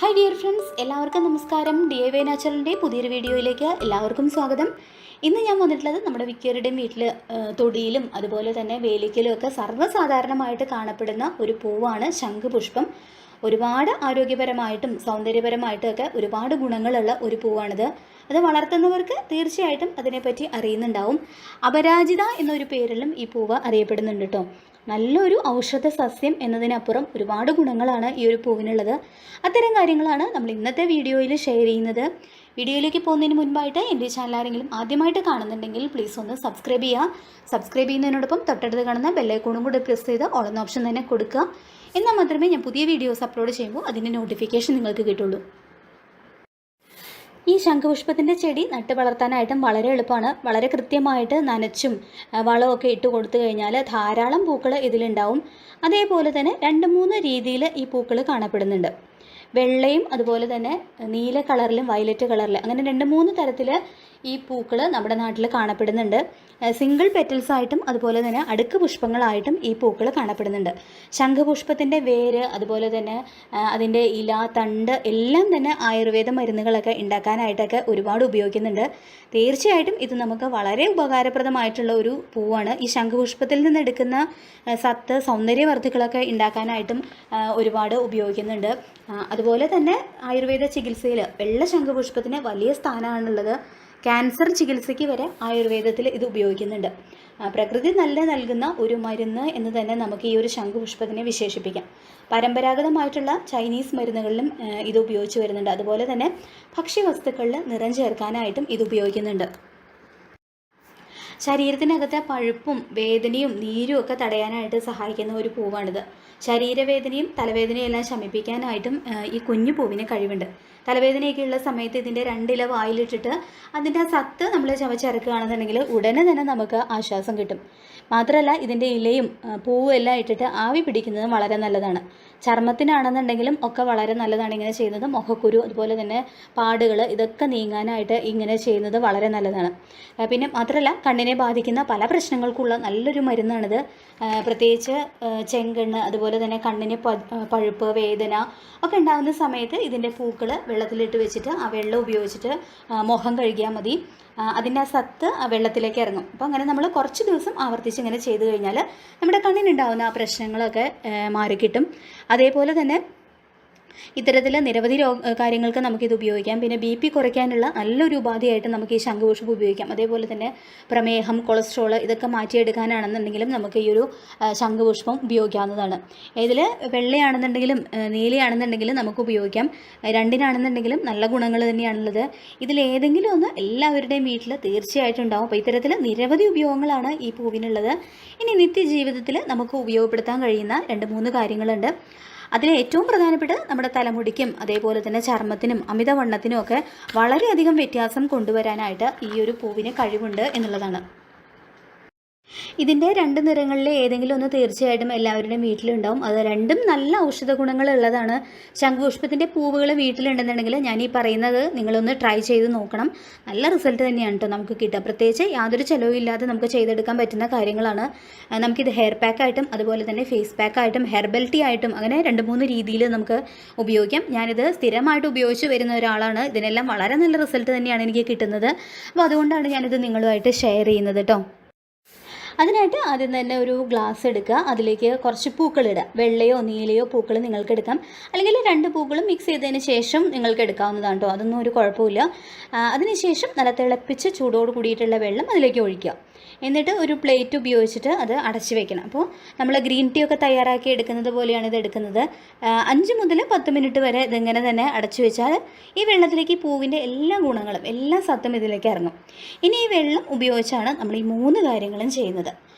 Hi dear friends, എല്ലാവർക്കും നമസ്കാരം. DIY നാച്ചുറലിൻ്റെ പുതിയൊരു വീഡിയോയിലേക്ക് എല്ലാവർക്കും സ്വാഗതം. ഇന്ന് ഞാൻ വന്നിട്ടുള്ളത് നമ്മുടെ മിക്കവരുടെയും വീട്ടിൽ തൊടിയിലും അതുപോലെ തന്നെ വേലിക്കലും ഒക്കെ സർവ്വസാധാരണമായിട്ട് കാണപ്പെടുന്ന ഒരു പൂവാണ് ശംഖുപുഷ്പം. ഒരുപാട് ആരോഗ്യപരമായിട്ടും സൗന്ദര്യപരമായിട്ടും ഒക്കെ ഒരുപാട് ഗുണങ്ങളുള്ള ഒരു പൂവാണിത്. അത് വളർത്തുന്നവർക്ക് തീർച്ചയായിട്ടും അതിനെപ്പറ്റി അറിയുന്നുണ്ടാവും. അപരാജിത എന്നൊരു പേരിലും ഈ പൂവ് അറിയപ്പെടുന്നുണ്ട് കേട്ടോ. നല്ലൊരു ഔഷധ സസ്യം എന്നതിനപ്പുറം ഒരുപാട് ഗുണങ്ങളാണ് ഈ ഒരു പൂവിനുള്ളത്. അത്തരം കാര്യങ്ങളാണ് നമ്മൾ ഇന്നത്തെ വീഡിയോയിൽ ഷെയർ ചെയ്യുന്നത്. വീഡിയോയിലേക്ക് പോകുന്നതിന് മുൻപായിട്ട് എൻ്റെ ചാനൽ ആരെങ്കിലും ആദ്യമായിട്ട് കാണുന്നുണ്ടെങ്കിൽ പ്ലീസ് ഒന്ന് സബ്സ്ക്രൈബ് ചെയ്യുക. സബ്സ്ക്രൈബ് ചെയ്യുന്നതിനോടൊപ്പം തൊട്ടടുത്ത് കാണുന്ന ബെല്ലൈക്കോണും കൂടി പ്രസ് ചെയ്ത് ഓൾ എന്ന ഓപ്ഷൻ തന്നെ കൊടുക്കുക. എന്നാൽ മാത്രമേ ഞാൻ പുതിയ വീഡിയോസ് അപ്ലോഡ് ചെയ്യുമ്പോൾ അതിൻ്റെ നോട്ടിഫിക്കേഷൻ നിങ്ങൾക്ക് കിട്ടുള്ളൂ. ഈ ശംഖുപുഷ്പത്തിൻ്റെ ചെടി നട്ട് വളർത്താനായിട്ടും വളരെ എളുപ്പമാണ്. വളരെ കൃത്യമായിട്ട് നനച്ചും വളമൊക്കെ ഇട്ട് കൊടുത്തു കഴിഞ്ഞാൽ ധാരാളം പൂക്കൾ ഇതിലുണ്ടാവും. അതേപോലെ തന്നെ 2-3 രീതിയിൽ ഈ പൂക്കൾ കാണപ്പെടുന്നുണ്ട്. വെള്ളയും അതുപോലെ തന്നെ നീല കളറിലും വയലറ്റ് കളറിലും അങ്ങനെ 2-3 തരത്തിൽ ഈ പൂക്കൾ നമ്മുടെ നാട്ടിൽ കാണപ്പെടുന്നുണ്ട്. സിംഗിൾ പെറ്റൽസ് ആയിട്ടും അതുപോലെ തന്നെ അടുക്ക് പുഷ്പങ്ങളായിട്ടും ഈ പൂക്കൾ കാണപ്പെടുന്നുണ്ട്. ശംഖുപുഷ്പത്തിൻ്റെ വേര് അതുപോലെ തന്നെ അതിൻ്റെ ഇല, തണ്ട് എല്ലാം തന്നെ ആയുർവേദ മരുന്നുകളൊക്കെ ഉണ്ടാക്കാനായിട്ടൊക്കെ ഒരുപാട് ഉപയോഗിക്കുന്നുണ്ട്. തീർച്ചയായിട്ടും ഇത് നമുക്ക് വളരെ ഉപകാരപ്രദമായിട്ടുള്ള ഒരു പൂവാണ്. ഈ ശംഖുപുഷ്പത്തിൽ നിന്ന് എടുക്കുന്ന സത്ത് സൗന്ദര്യവർദ്ധികളൊക്കെ ഉണ്ടാക്കാനായിട്ടും ഒരുപാട് ഉപയോഗിക്കുന്നുണ്ട്. അതുപോലെ തന്നെ ആയുർവേദ ചികിത്സയിൽ വെള്ള ശംഖുപുഷ്പത്തിന് വലിയ സ്ഥാനമാണുള്ളത്. ക്യാൻസർ ചികിത്സയ്ക്ക് വരെ ആയുർവേദത്തിൽ ഇത് ഉപയോഗിക്കുന്നുണ്ട്. പ്രകൃതി നൽകുന്ന ഒരു മരുന്ന് എന്ന് തന്നെ നമുക്ക് ഈ ഒരു ശംഖുപുഷ്പത്തിനെ വിശേഷിപ്പിക്കാം. പരമ്പരാഗതമായിട്ടുള്ള ചൈനീസ് മരുന്നുകളിലും ഇത് ഉപയോഗിച്ച് വരുന്നുണ്ട്. അതുപോലെ തന്നെ ഭക്ഷ്യവസ്തുക്കളിൽ നിറം ചേർക്കാനായിട്ടും ഇത് ഉപയോഗിക്കുന്നുണ്ട്. ശരീരത്തിനകത്തെ പഴുപ്പും വേദനയും നീരും ഒക്കെ തടയാനായിട്ട് സഹായിക്കുന്ന ഒരു പൂവാണിത്. ശരീരവേദനയും തലവേദനയും എല്ലാം ശമിപ്പിക്കാനായിട്ടും ഈ കുഞ്ഞു പൂവിന് കഴിവുണ്ട്. തലവേദനയൊക്കെയുള്ള സമയത്ത് ഇതിൻ്റെ 2 ഇല വായിലിട്ടിട്ട് അതിൻ്റെ സത്ത് നമ്മൾ ചവച്ചിറക്കുകയാണെന്നുണ്ടെങ്കിൽ ഉടനെ തന്നെ നമുക്ക് ആശ്വാസം കിട്ടും. മാത്രമല്ല ഇതിൻ്റെ ഇലയും പൂവും എല്ലാം ഇട്ടിട്ട് ആവി പിടിക്കുന്നത് വളരെ നല്ലതാണ്. ചർമ്മത്തിനാണെന്നുണ്ടെങ്കിലും ഒക്കെ വളരെ നല്ലതാണ് ഇങ്ങനെ ചെയ്യുന്നത്. മുഖക്കുരു അതുപോലെ തന്നെ പാടുകൾ ഇതൊക്കെ നീങ്ങാനായിട്ട് ഇങ്ങനെ ചെയ്യുന്നത് വളരെ നല്ലതാണ്. പിന്നെ മാത്രമല്ല കണ്ണിനെ ബാധിക്കുന്ന പല പ്രശ്നങ്ങൾക്കുള്ള നല്ലൊരു മരുന്നാണിത്. പ്രത്യേകിച്ച് ചെങ്കണ്ണ് അതുപോലെ തന്നെ കണ്ണിന് പഴുപ്പ് വേദന ഒക്കെ ഉണ്ടാകുന്ന സമയത്ത് ഇതിൻ്റെ പൂക്കൾ വെള്ളത്തിലിട്ട് വെച്ചിട്ട് ആ വെള്ളം ഉപയോഗിച്ചിട്ട് മുഖം കഴുകിയാൽ മതി. അതിൻ്റെ ആ സത്ത് ആ വെള്ളത്തിലേക്ക് ഇറങ്ങും. അപ്പോൾ അങ്ങനെ നമ്മൾ കുറച്ച് ദിവസം ആവർത്തിച്ച് ഇങ്ങനെ ചെയ്ത് കഴിഞ്ഞാൽ നമ്മുടെ കണ്ണിനുണ്ടാകുന്ന ആ പ്രശ്നങ്ങളൊക്കെ മാറിക്കിട്ടും. അതേപോലെ തന്നെ ഇത്തരത്തിൽ നിരവധി കാര്യങ്ങൾക്ക് നമുക്കിത് ഉപയോഗിക്കാം. പിന്നെ BP കുറയ്ക്കാനുള്ള നല്ലൊരു ഉപാധിയായിട്ട് നമുക്ക് ഈ ശംഖുപുഷ്പം ഉപയോഗിക്കാം. അതേപോലെ തന്നെ പ്രമേഹം, കൊളസ്ട്രോൾ ഇതൊക്കെ മാറ്റിയെടുക്കാനാണെന്നുണ്ടെങ്കിലും നമുക്ക് ഈ ഒരു ശംഖുപുഷ്പം ഉപയോഗിക്കാവുന്നതാണ്. ഇതിൽ വെള്ളയാണെന്നുണ്ടെങ്കിലും നീലയാണെന്നുണ്ടെങ്കിലും നമുക്ക് ഉപയോഗിക്കാം. രണ്ടിനാണെന്നുണ്ടെങ്കിലും നല്ല ഗുണങ്ങൾ തന്നെയാണുള്ളത്. ഇതിലേതെങ്കിലും ഒന്ന് എല്ലാവരുടെയും വീട്ടിൽ തീർച്ചയായിട്ടും ഉണ്ടാവും. അപ്പോൾ ഇത്തരത്തിൽ നിരവധി ഉപയോഗങ്ങളാണ് ഈ പൂവിനുള്ളത്. ഇനി നിത്യജീവിതത്തിൽ നമുക്ക് ഉപയോഗപ്പെടുത്താൻ കഴിയുന്ന 2-3 കാര്യങ്ങളുണ്ട്. അതിൽ ഏറ്റവും പ്രധാനപ്പെട്ടത് നമ്മുടെ തലമുടിക്കും അതേപോലെ തന്നെ ചർമ്മത്തിനും അമിതവണ്ണത്തിനും ഒക്കെ വളരെയധികം വ്യത്യാസം കൊണ്ടുവരാനായിട്ട് ഈ ഒരു പൂവിന് കഴിവുണ്ട് എന്നുള്ളതാണ്. ഇതിൻ്റെ 2 നിറങ്ങളിൽ ഏതെങ്കിലും ഒന്ന് തീർച്ചയായിട്ടും എല്ലാവരുടെയും വീട്ടിലുണ്ടാവും. അത് രണ്ടും നല്ല ഔഷധ ഗുണങ്ങളുള്ളതാണ്. ശംഖുപുഷ്പത്തിൻ്റെ പൂവുകൾ വീട്ടിലുണ്ടെന്നുണ്ടെങ്കിൽ ഞാൻ ഈ പറയുന്നത് നിങ്ങളൊന്ന് ട്രൈ ചെയ്ത് നോക്കണം. നല്ല റിസൾട്ട് തന്നെയാണ് കേട്ടോ നമുക്ക് കിട്ടുക. പ്രത്യേകിച്ച് യാതൊരു ചിലവില്ലാതെ നമുക്ക് ചെയ്തെടുക്കാൻ പറ്റുന്ന കാര്യങ്ങളാണ്. നമുക്കിത് ഹെയർ പാക്കായിട്ടും അതുപോലെ തന്നെ ഫേസ് പാക്കായിട്ടും ഹെർബൽ ടീ ആയിട്ടും അങ്ങനെ 2-3 രീതിയിൽ നമുക്ക് ഉപയോഗിക്കാം. ഞാനിത് സ്ഥിരമായിട്ട് ഉപയോഗിച്ച് വരുന്ന ഒരാളാണ്. ഇതിനെല്ലാം വളരെ നല്ല റിസൾട്ട് തന്നെയാണ് എനിക്ക് കിട്ടുന്നത്. അപ്പോൾ അതുകൊണ്ടാണ് ഞാനിത് നിങ്ങളുമായിട്ട് ഷെയർ ചെയ്യുന്നത് കേട്ടോ. അതിനായിട്ട് ആദ്യം തന്നെ ഒരു ഗ്ലാസ് എടുക്കുക. അതിലേക്ക് കുറച്ച് പൂക്കളിടുക. വെള്ളയോ നീലയോ പൂക്കൾ നിങ്ങൾക്ക് എടുക്കാം. അല്ലെങ്കിൽ 2 പൂക്കളും മിക്സ് ചെയ്തതിന് ശേഷം നിങ്ങൾക്ക് എടുക്കാവുന്നതാണ് കേട്ടോ. അതൊന്നും ഒരു കുഴപ്പമില്ല. അതിനുശേഷം നല്ല തിളപ്പിച്ച് ചൂടോട് കൂടിയിട്ടുള്ള വെള്ളം അതിലേക്ക് ഒഴിക്കുക. എന്നിട്ട് ഒരു പ്ലേറ്റ് ഉപയോഗിച്ചിട്ട് അത് അടച്ചു വെക്കണം. അപ്പോൾ നമ്മൾ ഗ്രീൻ ടീ ഒക്കെ തയ്യാറാക്കി എടുക്കുന്നത് പോലെയാണ് ഇത് എടുക്കുന്നത്. 5 മുതൽ 10 മിനിറ്റ് വരെ ഇതിങ്ങനെ തന്നെ അടച്ചു വെച്ചാൽ ഈ വെള്ളത്തിലേക്ക് പൂവിൻ്റെ എല്ലാ ഗുണങ്ങളും എല്ലാ സത്തും ഇതിലേക്ക് ഇറങ്ങും. ഇനി ഈ വെള്ളം ഉപയോഗിച്ചാണ് നമ്മൾ ഈ 3 കാര്യങ്ങളും ചെയ്യുന്നത്.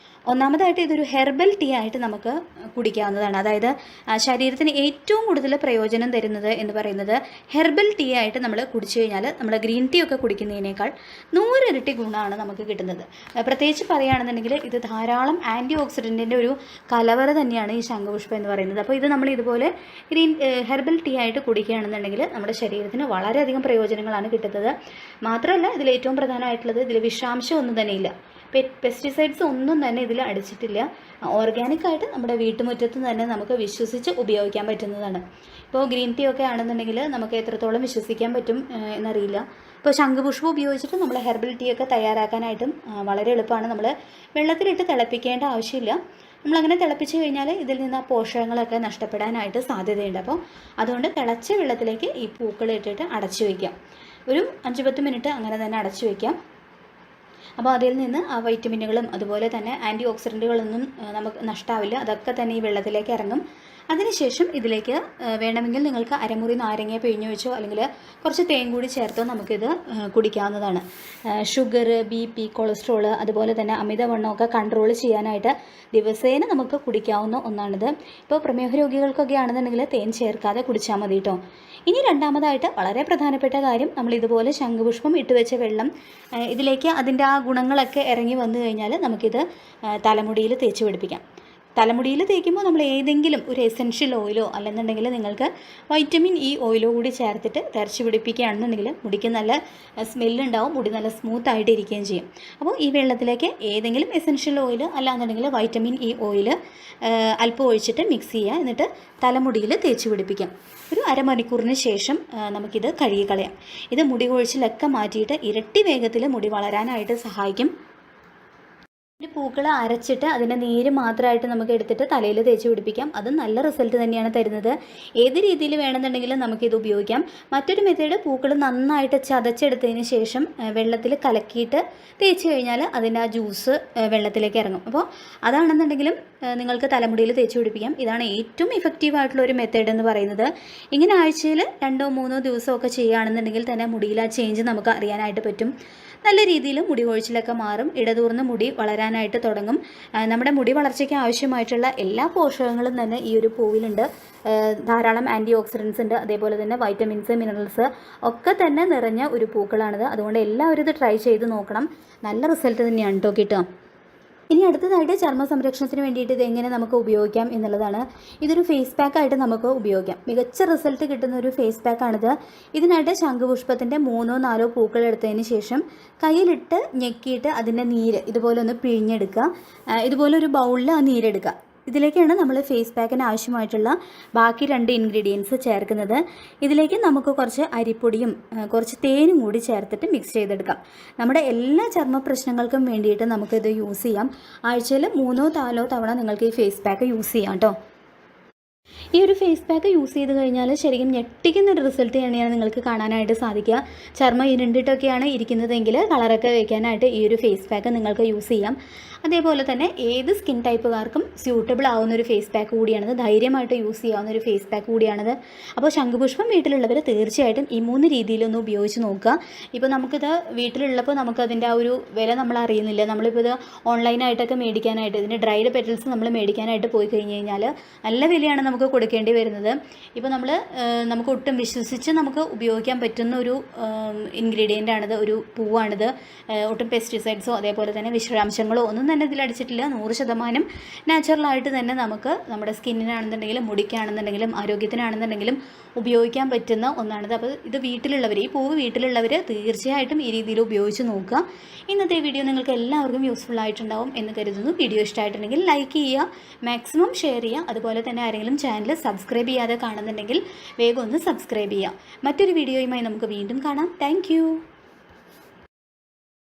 ഒന്നാമതായിട്ട് ഇതൊരു ഹെർബൽ ടീ ആയിട്ട് നമുക്ക് കുടിക്കാവുന്നതാണ്. അതായത് ശരീരത്തിന് ഏറ്റവും കൂടുതൽ പ്രയോജനം തരുന്നത് എന്ന് പറയുന്നത് ഹെർബൽ ടീ ആയിട്ട് നമ്മൾ കുടിച്ചു കഴിഞ്ഞാൽ നമ്മൾ ഗ്രീൻ ടീ ഒക്കെ കുടിക്കുന്നതിനേക്കാൾ 100 ഇരട്ടി ഗുണമാണ് നമുക്ക് കിട്ടുന്നത്. പ്രത്യേകിച്ച് പറയുകയാണെന്നുണ്ടെങ്കിൽ ഇത് ധാരാളം ആൻറ്റി ഓക്സിഡൻറ്റിൻ്റെ ഒരു കലവറ തന്നെയാണ് ഈ ശംഖുപുഷ്പം എന്ന് പറയുന്നത്. അപ്പോൾ ഇത് നമ്മൾ ഇതുപോലെ ഹെർബൽ ടീ ആയിട്ട് കുടിക്കുകയാണെന്നുണ്ടെങ്കിൽ നമ്മുടെ ശരീരത്തിന് വളരെയധികം പ്രയോജനങ്ങളാണ് കിട്ടുന്നത്. മാത്രമല്ല ഇതിൽ ഏറ്റവും പ്രധാനമായിട്ടുള്ളത് ഇതിൽ വിഷാംശം ഒന്നും തന്നെയില്ല. പെസ്റ്റിസൈഡ്സ് ഒന്നും തന്നെ ഇതിൽ അടിച്ചിട്ടില്ല. ഓർഗാനിക്കായിട്ട് നമ്മുടെ വീട്ടുമുറ്റത്ത് തന്നെ നമുക്ക് വിശ്വസിച്ച് ഉപയോഗിക്കാൻ പറ്റുന്നതാണ്. ഇപ്പോൾ ഗ്രീൻ ടീ ഒക്കെ ആണെന്നുണ്ടെങ്കിൽ നമുക്ക് എത്രത്തോളം വിശ്വസിക്കാൻ പറ്റും എന്നറിയില്ല. ഇപ്പോൾ ശംഖുപുഷ്പം ഉപയോഗിച്ചിട്ട് നമ്മൾ ഹെർബൽ ടീ ഒക്കെ തയ്യാറാക്കാനായിട്ടും വളരെ എളുപ്പമാണ്. നമ്മൾ വെള്ളത്തിലിട്ട് തിളപ്പിക്കേണ്ട ആവശ്യമില്ല. നമ്മളങ്ങനെ തിളപ്പിച്ച് കഴിഞ്ഞാൽ ഇതിൽ നിന്ന് ആ പോഷകങ്ങളൊക്കെ നഷ്ടപ്പെടാനായിട്ട് സാധ്യതയുണ്ട്. അപ്പോൾ അതുകൊണ്ട് തിളച്ച വെള്ളത്തിലേക്ക് ഈ പൂക്കൾ ഇട്ടിട്ട് അടച്ചു വയ്ക്കാം. ഒരു 5-10 മിനിറ്റ് അങ്ങനെ തന്നെ അടച്ചു വയ്ക്കാം. അപ്പോൾ അതിൽ നിന്ന് ആ വൈറ്റമിനുകളും അതുപോലെ തന്നെ ആൻറ്റി ഓക്സിഡൻറ്റുകളൊന്നും നമുക്ക് നഷ്ടാവില്ല. അതൊക്കെ തന്നെ ഈ വെള്ളത്തിലേക്ക് ഇറങ്ങും. അതിനുശേഷം ഇതിലേക്ക് വേണമെങ്കിൽ നിങ്ങൾക്ക് അരമുറി നാരങ്ങ പിഴിഞ്ഞു വെച്ചോ അല്ലെങ്കിൽ കുറച്ച് തേൻ കൂടി ചേർത്തോ നമുക്കിത് കുടിക്കാവുന്നതാണ്. ഷുഗർ, BP, കൊളസ്ട്രോൾ അതുപോലെ തന്നെ അമിതവണ്ണമൊക്കെ കൺട്രോൾ ചെയ്യാനായിട്ട് ദിവസേന നമുക്ക് കുടിക്കാവുന്ന ഒന്നാണിത്. ഇപ്പോൾ പ്രമേഹ രോഗികൾക്കൊക്കെ ആണെന്നുണ്ടെങ്കിൽ തേൻ ചേർക്കാതെ കുടിച്ചാൽ മതി കേട്ടോ. ഇനി രണ്ടാമതായിട്ട് വളരെ പ്രധാനപ്പെട്ട കാര്യം, നമ്മൾ ഇതുപോലെ ശംഖുപുഷ്പം ഇട്ട് വെച്ച വെള്ളം ഇതിലേക്ക് അതിൻ്റെ ആ ഗുണങ്ങളൊക്കെ ഇറങ്ങി വന്നു കഴിഞ്ഞാൽ നമുക്കിത് തലമുടിയിൽ തേച്ച് പിടിപ്പിക്കാം. തലമുടിയിൽ തേക്കുമ്പോൾ നമ്മൾ ഏതെങ്കിലും ഒരു എസെൻഷ്യൽ ഓയിലോ അല്ലെന്നുണ്ടെങ്കിൽ നിങ്ങൾക്ക് വൈറ്റമിൻ ഇ ഓയിലോ കൂടി ചേർത്തിട്ട് തേച്ച് പിടിപ്പിക്കുകയാണെന്നുണ്ടെങ്കിൽ മുടിക്ക് നല്ല സ്മെല്ലുണ്ടാവും, മുടി നല്ല സ്മൂത്തായിട്ട് ഇരിക്കുകയും ചെയ്യും. അപ്പോൾ ഈ വെള്ളത്തിലേക്ക് ഏതെങ്കിലും എസെൻഷ്യൽ ഓയിൽ അല്ലാന്നുണ്ടെങ്കിൽ വൈറ്റമിൻ ഇ ഓയിൽ അല്പം ഒഴിച്ചിട്ട് മിക്സ് ചെയ്യുക. എന്നിട്ട് തലമുടിയിൽ തേച്ച് പിടിപ്പിക്കാം. ഒരു അരമണിക്കൂറിന് ശേഷം നമുക്കിത് കഴുകിക്കളയാം. ഇത് മുടി കൊഴിച്ചിലൊക്കെ മാറ്റിയിട്ട് ഇരട്ടി വേഗത്തിൽ മുടി വളരാനായിട്ട് സഹായിക്കും. പൂക്കൾ അരച്ചിട്ട് അതിൻ്റെ നീര് മാത്രമായിട്ട് നമുക്ക് എടുത്തിട്ട് തലയിൽ തേച്ച് പിടിപ്പിക്കാം. അത് നല്ല റിസൾട്ട് തന്നെയാണ് തരുന്നത്. ഏത് രീതിയിൽ വേണമെന്നുണ്ടെങ്കിലും നമുക്കിത് ഉപയോഗിക്കാം. മറ്റൊരു മെത്തേഡ്, പൂക്കൾ നന്നായിട്ട് ചതച്ചെടുത്തതിന് ശേഷം വെള്ളത്തിൽ കലക്കിയിട്ട് തേച്ച് കഴിഞ്ഞാൽ അതിൻ്റെ ആ ജ്യൂസ് വെള്ളത്തിലേക്ക് ഇറങ്ങും. അപ്പോൾ അതാണെന്നുണ്ടെങ്കിലും നിങ്ങൾക്ക് തലമുടിയിൽ തേച്ച് പിടിപ്പിക്കാം. ഇതാണ് ഏറ്റവും ഇഫക്റ്റീവായിട്ടുള്ള ഒരു മെത്തേഡ് എന്ന് പറയുന്നത്. ഇങ്ങനെ ആഴ്ചയിൽ 2-3 ദിവസമൊക്കെ ചെയ്യുകയാണെന്നുണ്ടെങ്കിൽ തന്നെ മുടിയിൽ ആ ചേഞ്ച് നമുക്ക് അറിയാനായിട്ട് പറ്റും. നല്ല രീതിയിൽ മുടി കൊഴിച്ചിലൊക്കെ മാറും, ഇടതൂർന്ന് മുടി വളരാനായിട്ട് തുടങ്ങും. നമ്മുടെ മുടി വളർച്ചയ്ക്ക് ആവശ്യമായിട്ടുള്ള എല്ലാ പോഷകങ്ങളും തന്നെ ഈ ഒരു പൂവിലുണ്ട്. ധാരാളം ആൻറ്റി ഓക്സിഡൻസ് ഉണ്ട്, അതേപോലെ തന്നെ വൈറ്റമിൻസ്, മിനറൽസ് ഒക്കെ തന്നെ നിറഞ്ഞ ഒരു പൂക്കളാണിത്. അതുകൊണ്ട് എല്ലാവരും ഇത് ട്രൈ ചെയ്ത് നോക്കണം. നല്ല റിസൾട്ട് തന്നെയാണ് കേട്ടോ കിട്ടുക. ഇനി അടുത്തതായിട്ട് ചർമ്മ സംരക്ഷണത്തിന് വേണ്ടിയിട്ട് ഇത് എങ്ങനെ നമുക്ക് ഉപയോഗിക്കാം എന്നുള്ളതാണ്. ഇതൊരു ഫേസ് പാക്കായിട്ട് നമുക്ക് ഉപയോഗിക്കാം. മികച്ച റിസൾട്ട് കിട്ടുന്ന ഒരു ഫേസ് പാക്കാണിത്. ഇതിനായിട്ട് ശംഖുപുഷ്പത്തിൻ്റെ 3-4 പൂക്കൾ എടുത്തതിന് ശേഷം കയ്യിലിട്ട് ഞെക്കിയിട്ട് അതിൻ്റെ നീര് ഇതുപോലെ ഒന്ന് പിഴിഞ്ഞെടുക്കുക. ഇതുപോലെ ഒരു ബൗളിൽ ആ നീരെടുക്കുക. ഇതിലേക്കാണ് നമ്മൾ ഫേസ് പാക്കിന് ആവശ്യമായിട്ടുള്ള ബാക്കി 2 ഇൻഗ്രീഡിയൻസ് ചേർക്കുന്നത്. ഇതിലേക്ക് നമുക്ക് കുറച്ച് അരിപ്പൊടിയും കുറച്ച് തേനും കൂടി ചേർത്തിട്ട് മിക്സ് ചെയ്തെടുക്കാം. നമ്മുടെ എല്ലാ ചർമ്മ പ്രശ്നങ്ങൾക്കും വേണ്ടിയിട്ട് നമുക്കിത് യൂസ് ചെയ്യാം. ആഴ്ചയിൽ 3-4 തവണ നിങ്ങൾക്ക് ഈ ഫേസ് പാക്ക് യൂസ് ചെയ്യാം കേട്ടോ. ഈ ഒരു ഫേസ് പാക്ക് യൂസ് ചെയ്ത് കഴിഞ്ഞാൽ ശരിക്കും ഞെട്ടിക്കുന്നൊരു റിസൾട്ട് തന്നെയാണ് നിങ്ങൾക്ക് കാണാനായിട്ട് സാധിക്കുക. ചർമ്മം ഇരുണ്ടിട്ടൊക്കെയാണ് ഇരിക്കുന്നതെങ്കിൽ കളറൊക്കെ വയ്ക്കാനായിട്ട് ഈ ഒരു ഫേസ് പാക്ക് നിങ്ങൾക്ക് യൂസ് ചെയ്യാം. അതേപോലെ തന്നെ ഏത് സ്കിൻ ടൈപ്പുകാർക്കും സ്യൂട്ടബിൾ ആവുന്ന ഒരു ഫേസ് പാക്ക് കൂടിയാണിത്. ധൈര്യമായിട്ട് യൂസ് ചെയ്യാവുന്ന ഒരു ഫേസ് പാക്ക് കൂടിയാണിത്. അപ്പോൾ ശംഖുപുഷ്പം വീട്ടിലുള്ളവർ തീർച്ചയായിട്ടും ഈ 3 രീതിയിലൊന്ന് ഉപയോഗിച്ച് നോക്കുക. ഇപ്പോൾ നമുക്കിത് വീട്ടിലുള്ളപ്പോൾ നമുക്കതിൻ്റെ ആ ഒരു വില നമ്മൾ അറിയുന്നില്ല. നമ്മളിപ്പോൾ ഇത് ഓൺലൈനായിട്ടൊക്കെ മേടിക്കാനായിട്ട്, ഇതിൻ്റെ ഡ്രൈഡ് പെറ്റൽസ് നമ്മൾ മേടിക്കാനായിട്ട് പോയി കഴിഞ്ഞ് കഴിഞ്ഞാൽ നല്ല വിലയാണ് നമുക്ക് കൊടുക്കേണ്ടി വരുന്നത്. ഇപ്പോൾ നമുക്ക് ഒട്ടും വിശ്വസിച്ച് നമുക്ക് ഉപയോഗിക്കാൻ പറ്റുന്ന ഒരു ഇൻഗ്രീഡിയൻ്റ് ആണിത്, ഒരു പൂവാണിത്. ഒട്ടും പെസ്റ്റിസൈഡ്സോ അതേപോലെ തന്നെ വിഷാംശങ്ങളോ ഒന്നും തന്നെ ഇതിലടിച്ചിട്ടില്ല. 100% നാച്ചുറലായിട്ട് തന്നെ നമുക്ക് നമ്മുടെ സ്കിന്നിനാണെന്നുണ്ടെങ്കിലും മുടിക്കാണെന്നുണ്ടെങ്കിലും ആരോഗ്യത്തിനാണെന്നുണ്ടെങ്കിലും ഉപയോഗിക്കാൻ പറ്റുന്ന ഒന്നാണിത്. അപ്പോൾ ഇത് വീട്ടിലുള്ളവർ, ഈ പൂവ് വീട്ടിലുള്ളവർ തീർച്ചയായിട്ടും ഈ രീതിയിൽ ഉപയോഗിച്ച് നോക്കുക. ഇന്നത്തെ വീഡിയോ നിങ്ങൾക്ക് എല്ലാവർക്കും യൂസ്ഫുൾ ആയിട്ടുണ്ടാവും എന്ന് കരുതുന്നു. വീഡിയോ ഇഷ്ടമായിട്ടുണ്ടെങ്കിൽ ലൈക്ക് ചെയ്യുക, മാക്സിമം ഷെയർ ചെയ്യുക. അതുപോലെ തന്നെ ആരെങ്കിലും ചാനൽ സബ്സ്ക്രൈബ് ചെയ്യാതെ കാണുന്നുണ്ടെങ്കിൽ വേഗം ഒന്ന് സബ്സ്ക്രൈബ് ചെയ്യുക. മറ്റൊരു വീഡിയോയുമായി നമുക്ക് വീണ്ടും കാണാം. താങ്ക്